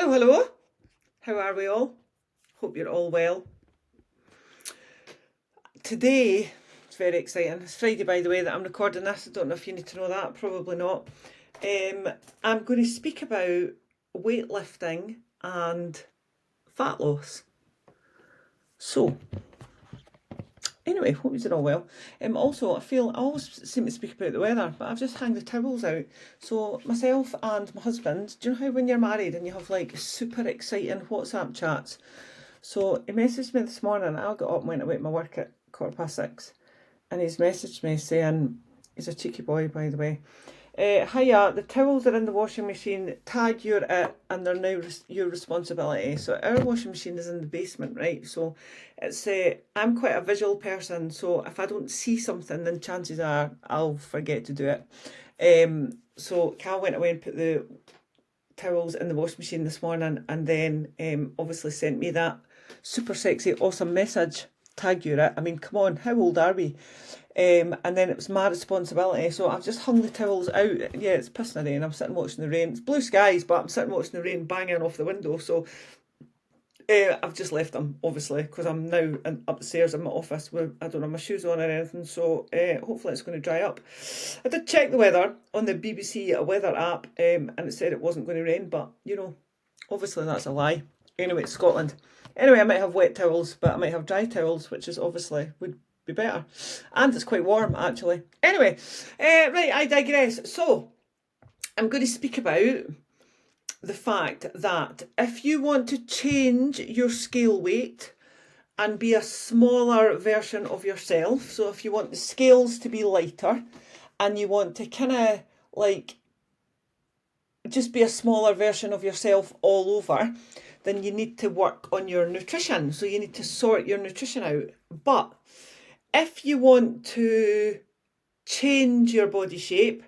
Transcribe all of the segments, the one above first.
Hello. How are we all? Hope you're all well. Today, it's very exciting. It's Friday, by the way, that I'm recording this. I don't know if you need to know that. Probably not. I'm going to speak about weightlifting and fat loss. So, anyway, hope you're all well. Also, I always seem to speak about the weather, but I've just hung the towels out. So, myself and my husband, do you know how when you're married and you have like super exciting WhatsApp chats? So he messaged me this morning. I got up and went away to my work at 6:15, and he's messaged me saying, he's a cheeky boy, by the way. Hiya, the towels are in the washing machine. Tag you're it, and they're now your responsibility. So our washing machine is in the basement, right? So it's I'm quite a visual person. So if I don't see something, then chances are I'll forget to do it. So Cal went away and put the towels in the washing machine this morning, and then obviously sent me that super sexy awesome message, tag you it. I mean, come on, how old are we? And then it was my responsibility, so I've just hung the towels out. Yeah, it's pissing rain. I'm sitting watching the rain. It's blue skies, but I'm sitting watching the rain banging off the window. So I've just left them, obviously, because I'm now up the stairs in my office where I don't have my shoes on or anything, so hopefully it's going to dry up. I did check the weather on the BBC weather app, and it said it wasn't going to rain, but, you know, obviously that's a lie. Anyway, it's Scotland. Anyway, I might have wet towels, but I might have dry towels, which is obviously would be better. And it's quite warm, actually. Anyway, right, I digress. So, I'm going to speak about the fact that if you want to change your scale weight and be a smaller version of yourself, so if you want the scales to be lighter and you want to kind of like just be a smaller version of yourself all over, then you need to work on your nutrition. So you need to sort your nutrition out. But if you want to change your body shape,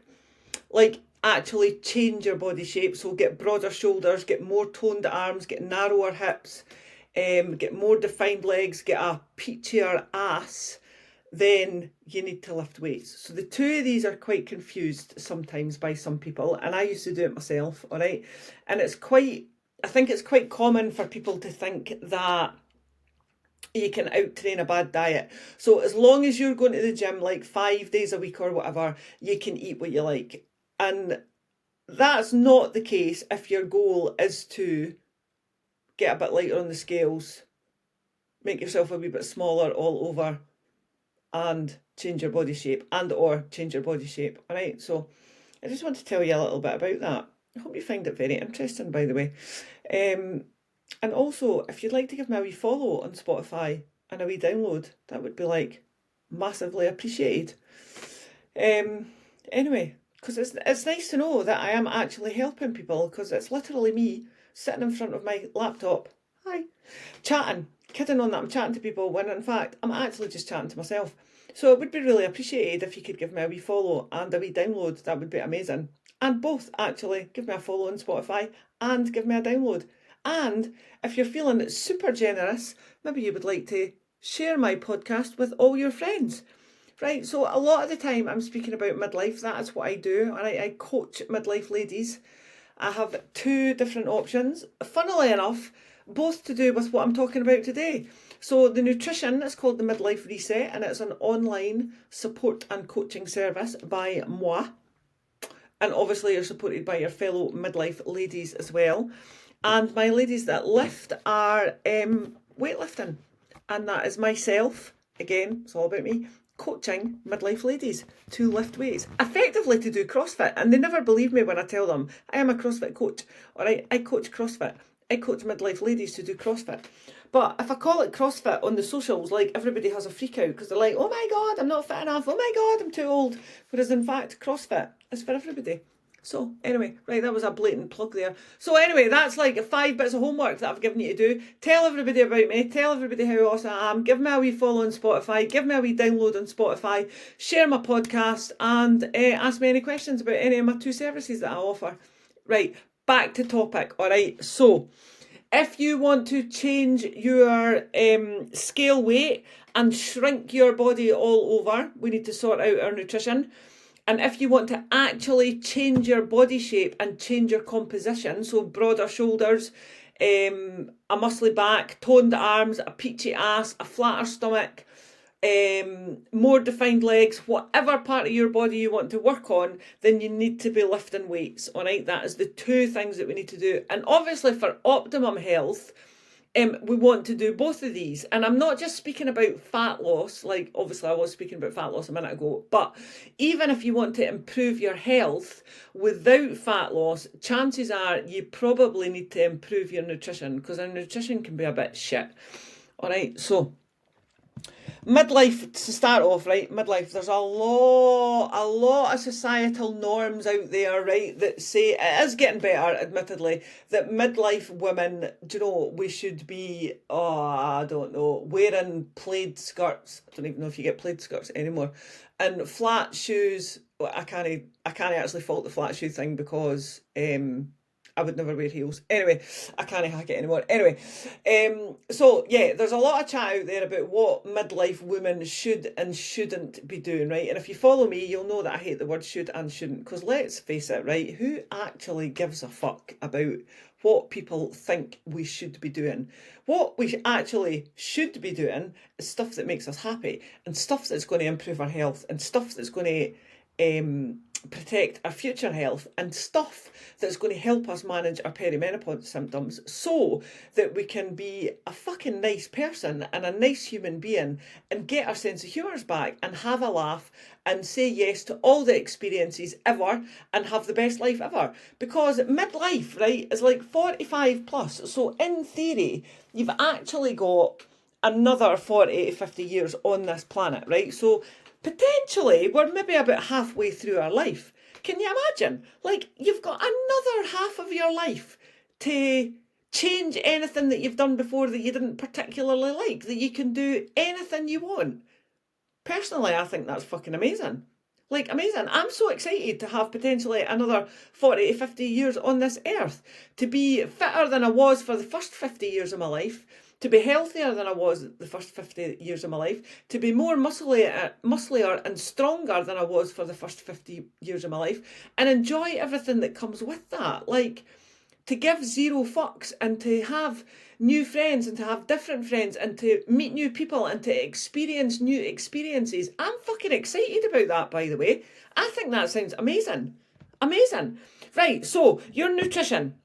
like actually change your body shape, so get broader shoulders, get more toned arms, get narrower hips, get more defined legs, get a peachier ass, then you need to lift weights. So the two of these are quite confused sometimes by some people, and I used to do it myself, all right? And I think it's quite common for people to think that you can out-train a bad diet. So as long as you're going to the gym like 5 days a week or whatever, you can eat what you like. And that's not the case if your goal is to get a bit lighter on the scales, make yourself a wee bit smaller all over, and change your body shape, and or change your body shape. All right, so I just want to tell you a little bit about that. I hope you find it very interesting, by the way. And also, if you'd like to give me a wee follow on Spotify and a wee download, that would be like massively appreciated. Anyway, because it's nice to know that I am actually helping people, because it's literally me sitting in front of my laptop, chatting, kidding on that I'm chatting to people, when in fact I'm actually just chatting to myself. So it would be really appreciated if you could give me a wee follow and a wee download. That would be amazing. And both, actually, give me a follow on Spotify and give me a download. And if you're feeling super generous, maybe you would like to share my podcast with all your friends. Right, so a lot of the time I'm speaking about midlife. That is what I do, and I coach midlife ladies. I have two different options, funnily enough, both to do with what I'm talking about today. So the nutrition is called the Midlife Reset, and it's an online support and coaching service by moi. And obviously you're supported by your fellow midlife ladies as well. And my ladies that lift are weightlifting, and that is myself, again, it's all about me, coaching midlife ladies to lift weights, effectively to do CrossFit. And they never believe me when I tell them I am a CrossFit coach. All right, I coach CrossFit. I coach midlife ladies to do CrossFit. But if I call it CrossFit on the socials, like, everybody has a freak out because they're like, oh my God, I'm not fit enough. Oh my God, I'm too old. Whereas in fact, CrossFit is for everybody. So anyway, right, that was a blatant plug there. So anyway, that's like 5 bits of homework that I've given you to do. Tell everybody about me. Tell everybody how awesome I am. Give me a wee follow on Spotify. Give me a wee download on Spotify. Share my podcast and ask me any questions about any of my 2 services that I offer. Right, back to topic. All right, so if you want to change your scale weight and shrink your body all over, we need to sort out our nutrition. And if you want to actually change your body shape and change your composition, so broader shoulders, a muscly back, toned arms, a peachy ass, a flatter stomach, more defined legs, whatever part of your body you want to work on, then you need to be lifting weights, all right? That is the two things that we need to do. And obviously for optimum health, we want to do both of these. And I'm not just speaking about fat loss, like obviously I was speaking about fat loss a minute ago, but even if you want to improve your health without fat loss, chances are you probably need to improve your nutrition, because our nutrition can be a bit shit. All right, so midlife, to start off, right? Midlife, there's a lot of societal norms out there, right, that say it is getting better, admittedly, that midlife women, do you know, we should be, I don't know, wearing plaid skirts. I don't even know if you get plaid skirts anymore, and flat shoes. Well, I can't actually fault the flat shoe thing, because I would never wear heels. Anyway, I can't hack it anymore. Anyway, so yeah, there's a lot of chat out there about what midlife women should and shouldn't be doing, right? And if you follow me, you'll know that I hate the word should and shouldn't, because let's face it, right? Who actually gives a fuck about what people think we should be doing? What we actually should be doing is stuff that makes us happy, and stuff that's going to improve our health, and stuff that's going to protect our future health, and stuff that's going to help us manage our perimenopause symptoms, so that we can be a fucking nice person and a nice human being, and get our sense of humours back, and have a laugh, and say yes to all the experiences ever, and have the best life ever. Because midlife, right, is like 45 plus, so in theory you've actually got another 40 to 50 years on this planet, right? So potentially we're maybe about halfway through our life. Can you imagine? Like, you've got another half of your life to change anything that you've done before that you didn't particularly like, that you can do anything you want. Personally, I think that's fucking amazing. Like, amazing. I'm so excited to have potentially another 40 to 50 years on this earth, to be fitter than I was for the first 50 years of my life, to be healthier than I was the first 50 years of my life, to be more musclier and stronger than I was for the first 50 years of my life, and enjoy everything that comes with that. Like, to give zero fucks, and to have new friends, and to have different friends, and to meet new people, and to experience new experiences. I'm fucking excited about that, by the way. I think that sounds amazing. Amazing. Right, so your nutrition.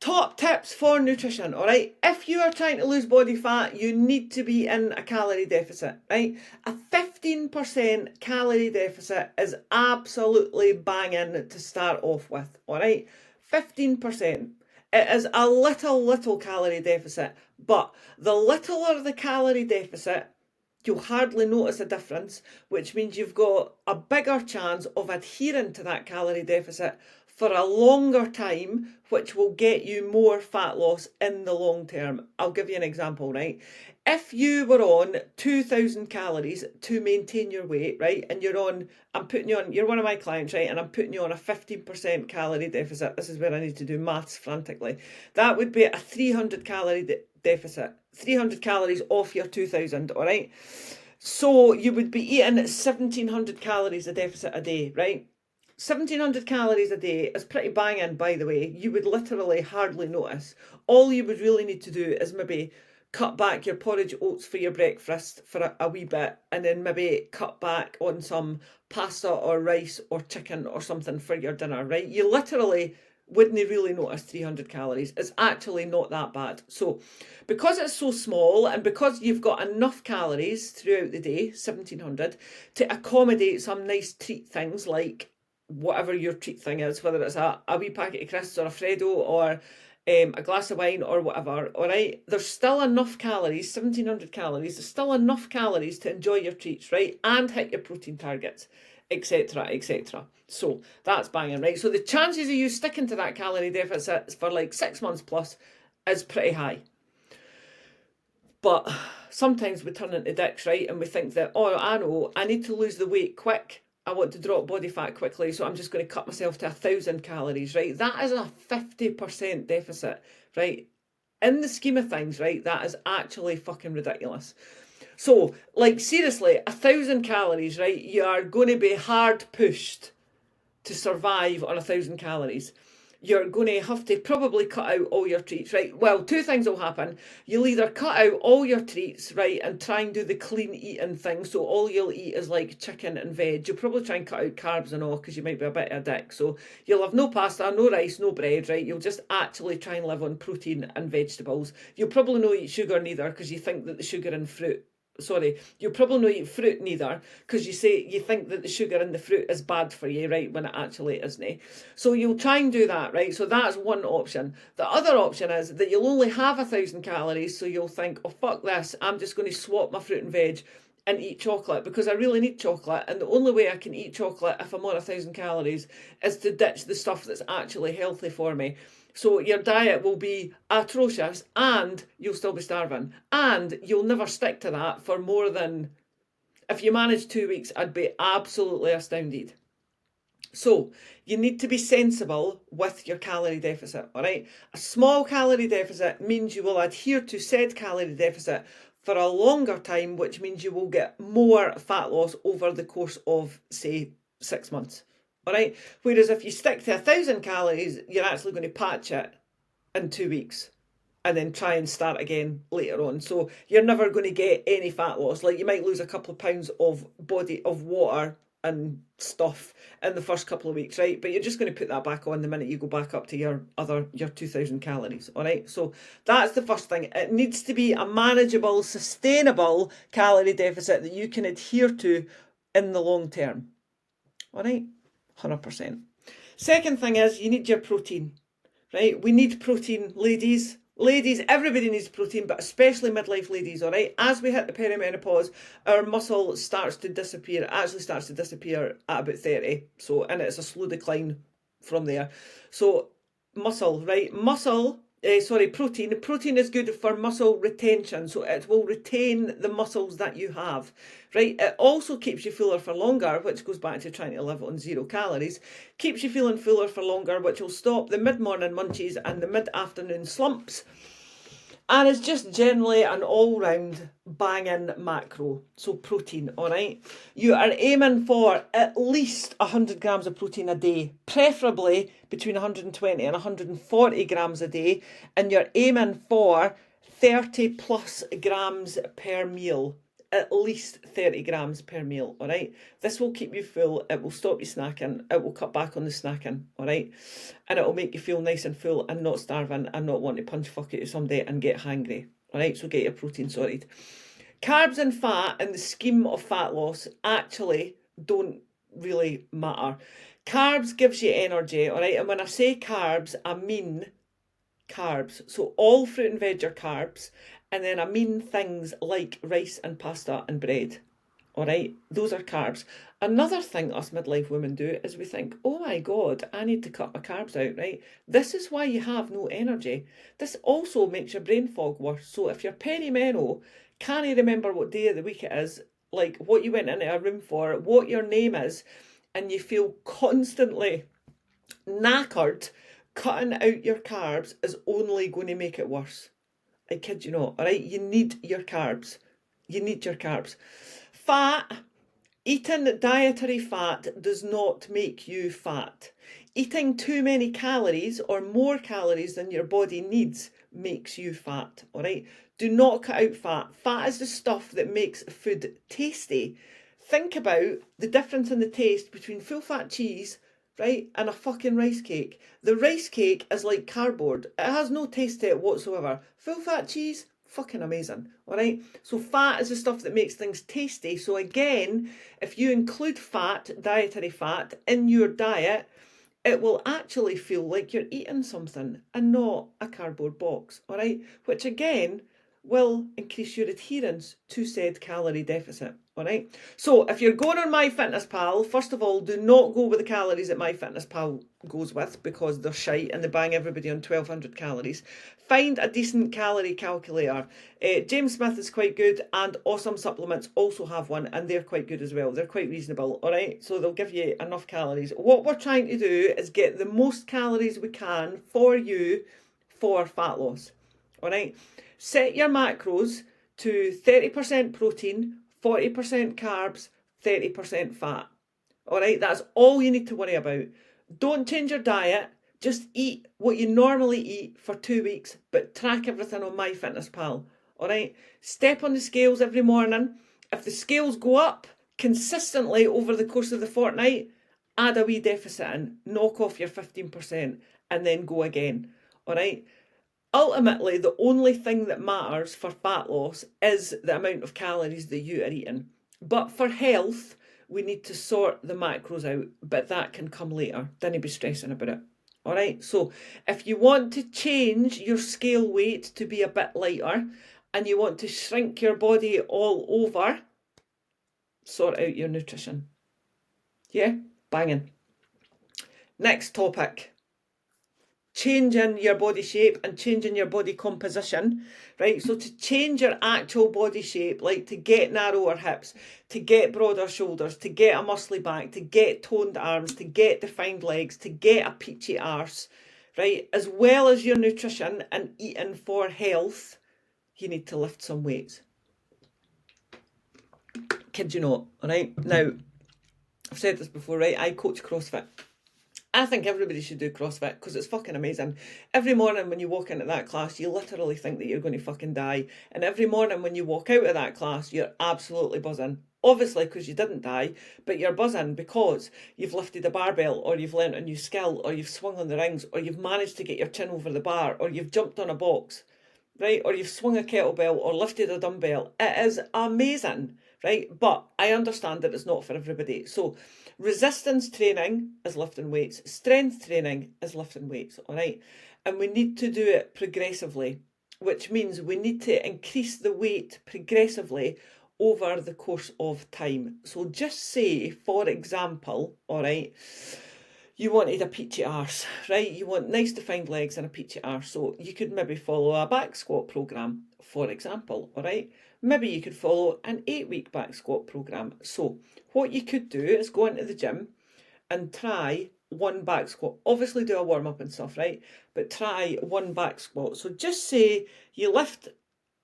Top tips for nutrition, all right? If you are trying to lose body fat, you need to be in a calorie deficit, right? A 15% calorie deficit is absolutely banging to start off with, all right? 15%. It is a little calorie deficit, but the littler the calorie deficit, you'll hardly notice a difference, which means you've got a bigger chance of adhering to that calorie deficit for a longer time, which will get you more fat loss in the long term. I'll give you an example, right? If you were on 2,000 calories to maintain your weight, right, and you're one of my clients, right, and I'm putting you on a 15% calorie deficit. This is where I need to do maths frantically. That would be a 300 calorie deficit. 300 calories off your 2,000, all right? So you would be eating 1,700 calories a deficit a day, right? 1,700 calories a day is pretty banging, by the way. You would literally hardly notice. All you would really need to do is maybe cut back your porridge oats for your breakfast for a wee bit, and then maybe cut back on some pasta or rice or chicken or something for your dinner, right? You literally wouldn't really notice 300 calories. It's actually not that bad. So because it's so small, and because you've got enough calories throughout the day, 1,700, to accommodate some nice treat things like whatever your treat thing is, whether it's a wee packet of crisps or a Freddo or a glass of wine or whatever, all right? There's still enough calories, 1,700 calories, there's still enough calories to enjoy your treats, right? And hit your protein targets, etc., etc. So that's banging, right? So the chances of you sticking to that calorie deficit for like 6 months plus is pretty high. But sometimes we turn into dicks, right? And we think that, oh, I know, I need to lose the weight quick. I want to drop body fat quickly, so I'm just going to cut myself to 1,000 calories, right? That is a 50% deficit, right? In the scheme of things, right, that is actually fucking ridiculous. So, like, seriously, 1,000 calories, right? You are going to be hard pushed to survive on 1,000 calories. You're going to have to probably cut out all your treats, right? Well, two things will happen. You'll either cut out all your treats, right, and try and do the clean eating thing. So all you'll eat is like chicken and veg. You'll probably try and cut out carbs and all because you might be a bit of a dick. So you'll have no pasta, no rice, no bread, right? You'll just actually try and live on protein and vegetables. You'll probably not eat sugar neither because you think that the sugar in fruit, you'll probably not eat fruit neither because you think that the sugar in the fruit is bad for you, right, when it actually isn't. So you'll try and do that, right? So that's one option. The other option is that you'll only have 1,000 calories, so you'll think, oh fuck this, I'm just going to swap my fruit and veg and eat chocolate because I really need chocolate, and the only way I can eat chocolate if I'm on 1,000 calories is to ditch the stuff that's actually healthy for me. So your diet will be atrocious and you'll still be starving. And you'll never stick to that for more than, if you manage 2 weeks, I'd be absolutely astounded. So you need to be sensible with your calorie deficit, all right? A small calorie deficit means you will adhere to said calorie deficit for a longer time, which means you will get more fat loss over the course of, say, 6 months. All right. Whereas if you stick to 1,000 calories, you're actually going to patch it in 2 weeks and then try and start again later on. So you're never going to get any fat loss. Like, you might lose a couple of pounds of body of water and stuff in the first couple of weeks, right? But you're just going to put that back on the minute you go back up to your 2,000 calories. All right. So that's the first thing. It needs to be a manageable, sustainable calorie deficit that you can adhere to in the long term. All right. 100%. Second thing is you need your protein, right? We need protein, ladies. Ladies, everybody needs protein, but especially midlife ladies, all right? As we hit the perimenopause, our muscle starts to disappear. It actually starts to disappear at about 30. So, and it's a slow decline from there. So, muscle, right? Protein. Protein is good for muscle retention, so it will retain the muscles that you have, right? It also keeps you fuller for longer, which goes back to trying to live on 0 calories. Keeps you feeling fuller for longer, which will stop the mid-morning munchies and the mid-afternoon slumps. And it's just generally an all-round banging macro. So protein, all right? You are aiming for at least 100 grams of protein a day, preferably between 120 and 140 grams a day. And you're aiming for 30 plus grams per meal. At least 30 grams per meal, all right? This will keep you full. It will stop you snacking. It will cut back on the snacking, all right? And it will make you feel nice and full and not starving and not want to punch fuck out of somebody and get hangry, all right? So get your protein sorted. Carbs and fat in the scheme of fat loss actually don't really matter. Carbs gives you energy, all right? And when I say carbs, I mean carbs. So all fruit and veg are carbs. And then I mean things like rice and pasta and bread. All right, those are carbs. Another thing us midlife women do is we think, oh my God, I need to cut my carbs out, right? This is why you have no energy. This also makes your brain fog worse. So if you're perimenopause, can't you remember what day of the week it is, like what you went into a room for, what your name is, and you feel constantly knackered, cutting out your carbs is only going to make it worse. I kid you not, all right? You need your carbs. You need your carbs. Fat, eating dietary fat does not make you fat. Eating too many calories or more calories than your body needs makes you fat, all right? Do not cut out fat. Fat is the stuff that makes food tasty. Think about the difference in the taste between full-fat cheese, right, and a fucking rice cake. The rice cake is like cardboard. It has no taste to it whatsoever. Full-fat cheese, fucking amazing, all right? So fat is the stuff that makes things tasty. So again, if you include fat, dietary fat, in your diet, it will actually feel like you're eating something and not a cardboard box, all right? Which again will increase your adherence to said calorie deficit, all right? So if you're going on MyFitnessPal, first of all, do not go with the calories that MyFitnessPal goes with because they're shite and they bang everybody on 1,200 calories. Find a decent calorie calculator. James Smith is quite good, and Awesome Supplements also have one, and they're quite good as well. They're quite reasonable, all right? So they'll give you enough calories. What we're trying to do is get the most calories we can for you for fat loss, all right? Set your macros to 30% protein, 40% carbs, 30% fat. All right, that's all you need to worry about. Don't change your diet. Just eat what you normally eat for 2 weeks, but track everything on MyFitnessPal. All right, step on the scales every morning. If the scales go up consistently over the course of the fortnight, add a wee deficit in, knock off your 15%, and then go again. All right. Ultimately, the only thing that matters for fat loss is the amount of calories that you are eating. But for health, we need to sort the macros out, but that can come later. Don't be stressing about it. All right. So if you want to change your scale weight to be a bit lighter and you want to shrink your body all over, sort out your nutrition. Yeah, banging. Next topic. Changing your body shape and changing your body composition, right? So to change your actual body shape, like to get narrower hips, to get broader shoulders, to get a muscly back, to get toned arms, to get defined legs, to get a peachy arse, right? As well as your nutrition and eating for health, you need to lift some weights. Kid you not, all right? Now, I've said this before, right? I coach CrossFit. I think everybody should do CrossFit because it's fucking amazing. Every morning when you walk into that class, you literally think that you're going to fucking die. And every morning when you walk out of that class, you're absolutely buzzing. Obviously because you didn't die, but you're buzzing because you've lifted a barbell, or you've learnt a new skill, or you've swung on the rings, or you've managed to get your chin over the bar, or you've jumped on a box, right? Or you've swung a kettlebell or lifted a dumbbell. It is amazing, right? But I understand that it's not for everybody. So resistance training is lifting weights. Strength training is lifting weights, all right? And we need to do it progressively, which means we need to increase the weight progressively over the course of time. So just say, for example, all right, you wanted a peachy arse, right? You want nice defined legs and a peachy arse. So you could maybe follow a back squat program, for example, all right? Maybe you could follow an 8-week back squat program. So what you could do is go into the gym and try one back squat. Obviously do a warm up and stuff, right? But try one back squat. So just say you lift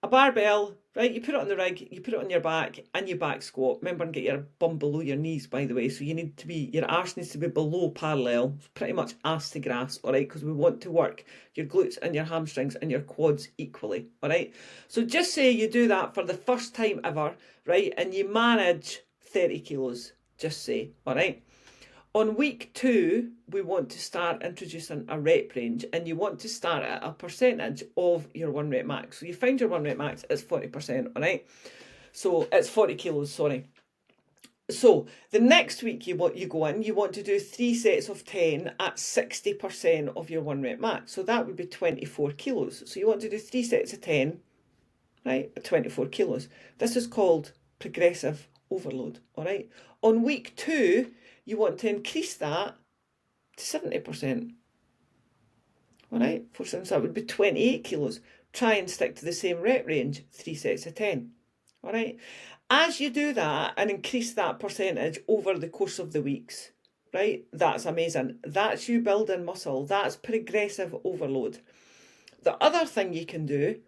a barbell, right? You put it on the rig, you put it on your back, and you back squat. Remember, and get your bum below your knees, by the way. So you need to be, your arse needs to be below parallel, pretty much ass to grass, all right? Because we want to work your glutes and your hamstrings and your quads equally, all right? So just say you do that for the first time ever, right? And you manage 30 kilos, just say, all right? On week 2, we want to start introducing a rep range, and you want to start at a percentage of your 1 rep max. So you find your 1 rep max is 40%, all right? So it's 40 kilos, sorry. So the next week you go in, you want to do 3 sets of 10 at 60% of your 1 rep max. So that would be 24 kilos. So you want to do 3 sets of 10, right, at 24 kilos. This is called progressive overload, all right? On week 2, you want to increase that to 70%. All right, 4 7, so that would be 28 kilos. Try and stick to the same rep range, 3 sets of 10. All right, as you do that and increase that percentage over the course of the weeks, right, that's amazing. That's you building muscle. That's progressive overload. The other thing you can do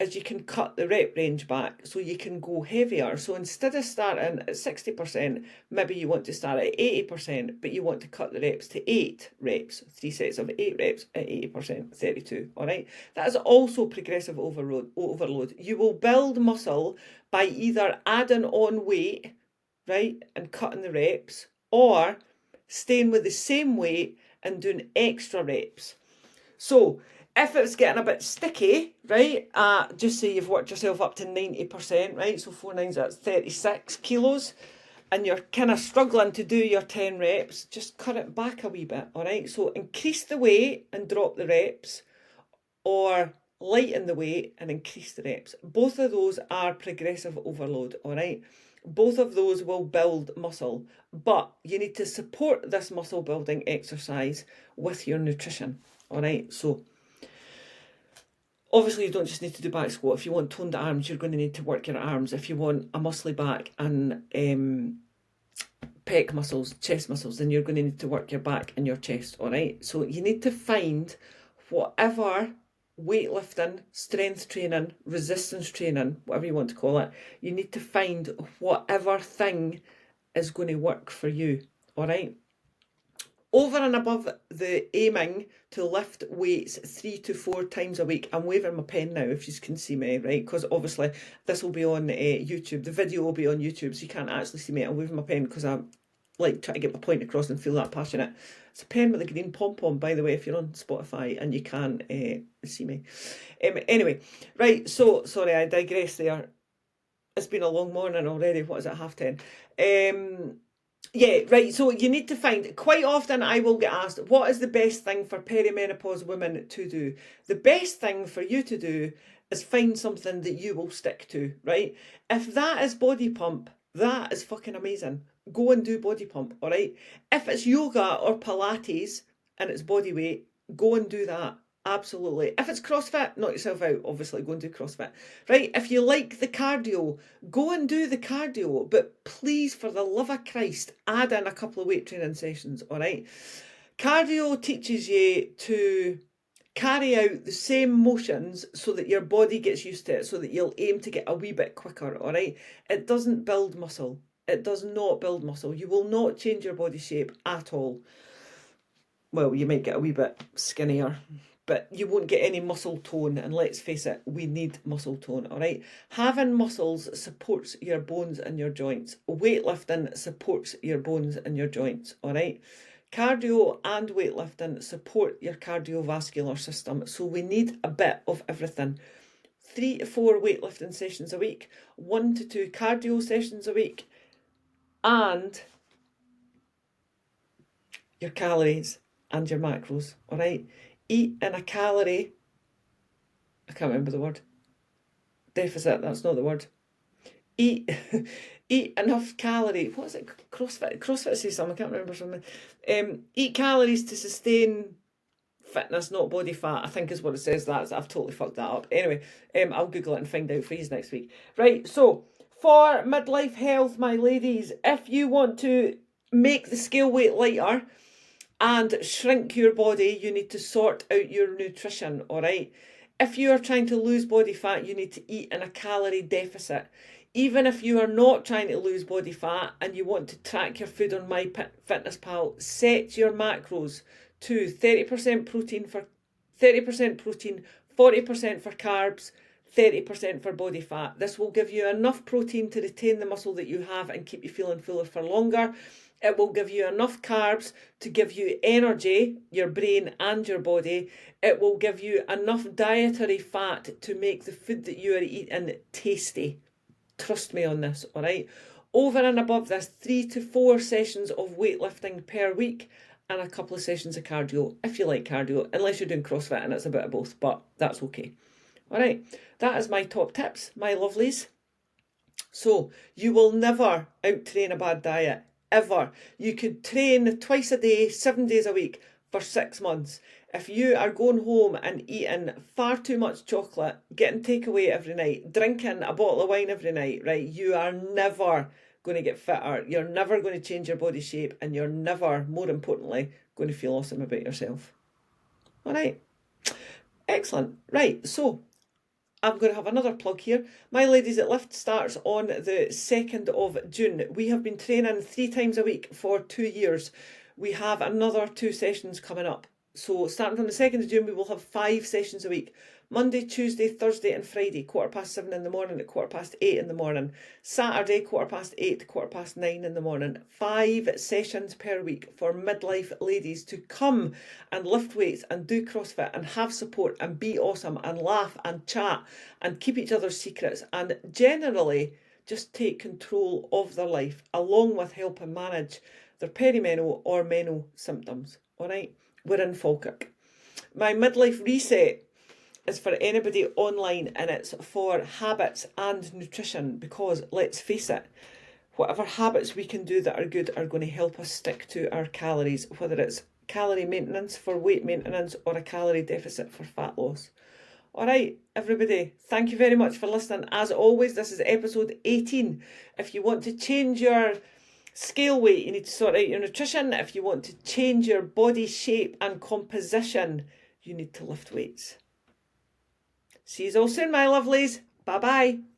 is you can cut the rep range back, so you can go heavier. So instead of starting at 60%, maybe you want to start at 80%, but you want to cut the reps to 8 reps, 3 sets of 8 reps at 80%, 32, all right? That is also progressive overload. You will build muscle by either adding on weight, right, and cutting the reps, or staying with the same weight and doing extra reps. So if it's getting a bit sticky, right, just say you've worked yourself up to 90%, right, so 4 nines, that's 36 kilos, and you're kind of struggling to do your 10 reps, just cut it back a wee bit, all right? So increase the weight and drop the reps, or lighten the weight and increase the reps. Both of those are progressive overload, all right? Both of those will build muscle, but you need to support this muscle building exercise with your nutrition, all right? So obviously, you don't just need to do back squat. If you want toned arms, you're going to need to work your arms. If you want a muscly back and pec muscles, chest muscles, then you're going to need to work your back and your chest, all right? So you need to find whatever weightlifting, strength training, resistance training, whatever you want to call it, you need to find whatever thing is going to work for you, all right? Over and above the aiming to lift weights 3 to 4 times a week, I'm waving my pen now if you can see me, right? Because obviously this will be on YouTube. The video will be on YouTube, so you can't actually see me. I'm waving my pen because I'm like trying to get my point across and feel that passionate. It's a pen with a green pom-pom, by the way, if you're on Spotify and you can't see me. Anyway, right, so, sorry, I digress there. It's been a long morning already. What is it, 10:30? Yeah, right, so you need to find, quite often I will get asked, what is the best thing for perimenopause women to do? The best thing for you to do is find something that you will stick to, right? If that is body pump, that is fucking amazing. Go and do body pump, all right? If it's yoga or Pilates and it's body weight, go and do that. Absolutely. If it's CrossFit, knock yourself out. Obviously, go and do CrossFit. Right? If you like the cardio, go and do the cardio. But please, for the love of Christ, add in a couple of weight training sessions, all right? Cardio teaches you to carry out the same motions so that your body gets used to it, so that you'll aim to get a wee bit quicker, all right? It doesn't build muscle. It does not build muscle. You will not change your body shape at all. Well, you might get a wee bit skinnier, but you won't get any muscle tone, and let's face it, we need muscle tone, all right? Having muscles supports your bones and your joints. Weightlifting supports your bones and your joints, all right? Cardio and weightlifting support your cardiovascular system, so we need a bit of everything. 3 to 4 weightlifting sessions a week, 1 to 2 cardio sessions a week, and your calories and your macros, all right? Eat in a calorie, I can't remember the word, deficit, that's not the word. Eat enough calorie, what is it, CrossFit says something, I can't remember something. Eat calories to sustain fitness, not body fat, I think is what it says. That I've totally fucked that up. Anyway, I'll Google it and find out for you next week. Right, so for midlife health, my ladies, if you want to make the scale weight lighter and shrink your body, you need to sort out your nutrition, all right? If you are trying to lose body fat, you need to eat in a calorie deficit. Even if you are not trying to lose body fat and you want to track your food on MyFitnessPal, set your macros to 30% protein, 40% for carbs, 30% for body fat. This will give you enough protein to retain the muscle that you have and keep you feeling fuller for longer. It will give you enough carbs to give you energy, your brain and your body. It will give you enough dietary fat to make the food that you are eating tasty. Trust me on this, all right? Over and above this, 3 to 4 sessions of weightlifting per week and a couple of sessions of cardio, if you like cardio, unless you're doing CrossFit and it's a bit of both, but that's okay. All right, that is my top tips, my lovelies. So you will never out-train a bad diet, ever. You could train twice a day, 7 days a week for 6 months. If you are going home and eating far too much chocolate, getting takeaway every night, drinking a bottle of wine every night, right, you are never going to get fitter. You're never going to change your body shape, and you're never, more importantly, going to feel awesome about yourself. All right. Excellent. Right, so I'm going to have another plug here. My Ladies at Lift starts on the 2nd of June. We have been training 3 times a week for 2 years. We have another 2 sessions coming up. So starting from the 2nd of June, we will have 5 sessions a week. Monday, Tuesday, Thursday and Friday, 7:15 in the morning to 8:15 in the morning. Saturday, 8:15 to 9:15 in the morning. 5 sessions per week for midlife ladies to come and lift weights and do CrossFit and have support and be awesome and laugh and chat and keep each other's secrets and generally just take control of their life, along with helping manage their perimenal or menal symptoms. All right, we're in Falkirk. My midlife reset is for anybody online, and it's for habits and nutrition, because let's face it, whatever habits we can do that are good are going to help us stick to our calories, whether it's calorie maintenance for weight maintenance or a calorie deficit for fat loss. All right, everybody, thank you very much for listening. As always, this is episode 18. If you want to change your scale weight, you need to sort out your nutrition. If you want to change your body shape and composition, you need to lift weights. See you all soon, my lovelies. Bye bye.